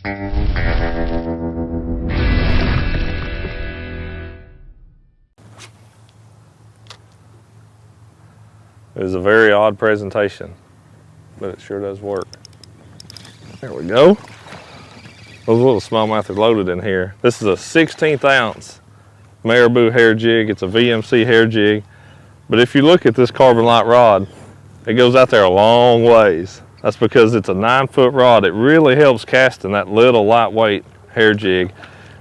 It was a very odd presentation, but it sure does work. There we go. Those little smallmouth are loaded in here. This is a 16th ounce Marabou hair jig. It's a VMC hair jig. But if you look at this carbon light rod, it goes out there a long ways. That's because it's a 9-foot rod. It really helps casting that little lightweight hair jig.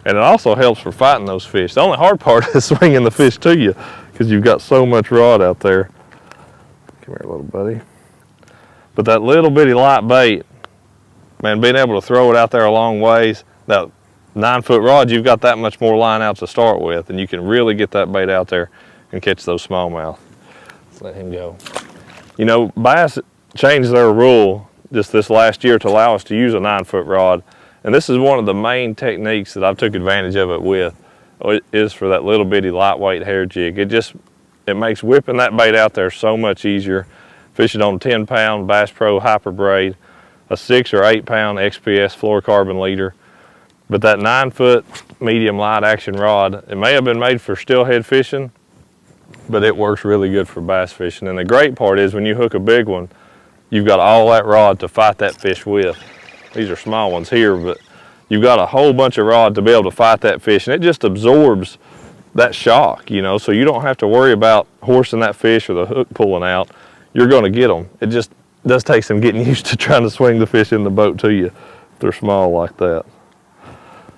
And it also helps for fighting those fish. The only hard part is swinging the fish to you because you've got so much rod out there. Come here, little buddy. But that little bitty light bait, man, being able to throw it out there a long ways, that 9-foot rod, you've got that much more line out to start with, and you can really get that bait out there and catch those smallmouth. Let's let him go. You know, bass changed their rule just this last year to allow us to use a 9-foot rod, and this is one of the main techniques that I've took advantage of it with, is for that little bitty lightweight hair jig. It makes whipping that bait out there so much easier. Fishing on 10-pound Bass Pro Hyper Braid, a 6 or 8-pound XPS fluorocarbon leader. But that 9-foot medium light action rod, it may have been made for steelhead fishing, but it works really good for bass fishing. And the great part is when you hook a big one, you've got all that rod to fight that fish with. These are small ones here, but you've got a whole bunch of rod to be able to fight that fish, and it just absorbs that shock, you know, so you don't have to worry about horsing that fish or the hook pulling out. You're going to get them. It just does take some getting used to trying to swing the fish in the boat to you if they're small like that.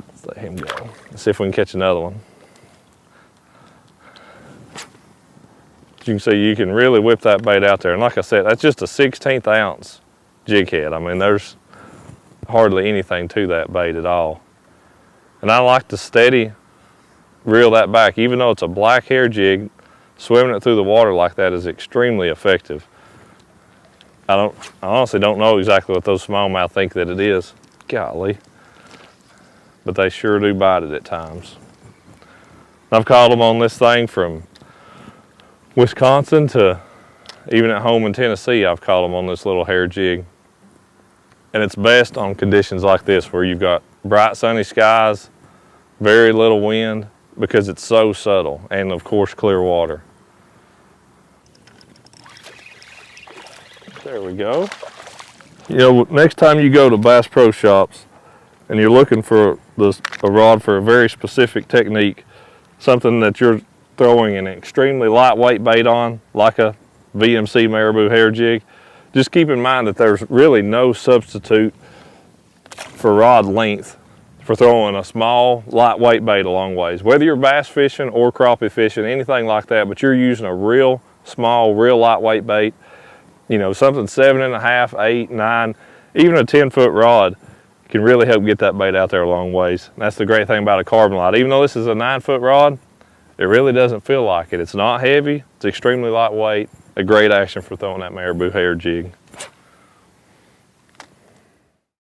Let's let him go. Let's see if we can catch another one. As you can see, you can really whip that bait out there. And like I said, that's just a 16th ounce jig head. I mean, there's hardly anything to that bait at all. And I like to steady reel that back. Even though it's a black hair jig, swimming it through the water like that is extremely effective. I honestly don't know exactly what those smallmouth think that it is. Golly. But they sure do bite it at times. I've caught them on this thing from Wisconsin to even at home in Tennessee. I've caught them on this little hair jig. And it's best on conditions like this where you've got bright sunny skies, very little wind, because it's so subtle, and of course clear water. There we go. You know, next time you go to Bass Pro Shops and you're looking for a rod for a very specific technique, something that you're throwing an extremely lightweight bait on, like a VMC Marabou hair jig, just keep in mind that there's really no substitute for rod length for throwing a small, lightweight bait a long ways. Whether you're bass fishing or crappie fishing, anything like that, but you're using a real small, real lightweight bait, you know, something 7.5, 8, 9, even a 10-foot rod can really help get that bait out there a long ways. And that's the great thing about a carbon light. Even though this is a 9-foot rod, it really doesn't feel like it. It's not heavy, it's extremely lightweight, a great action for throwing that Marabou hair jig.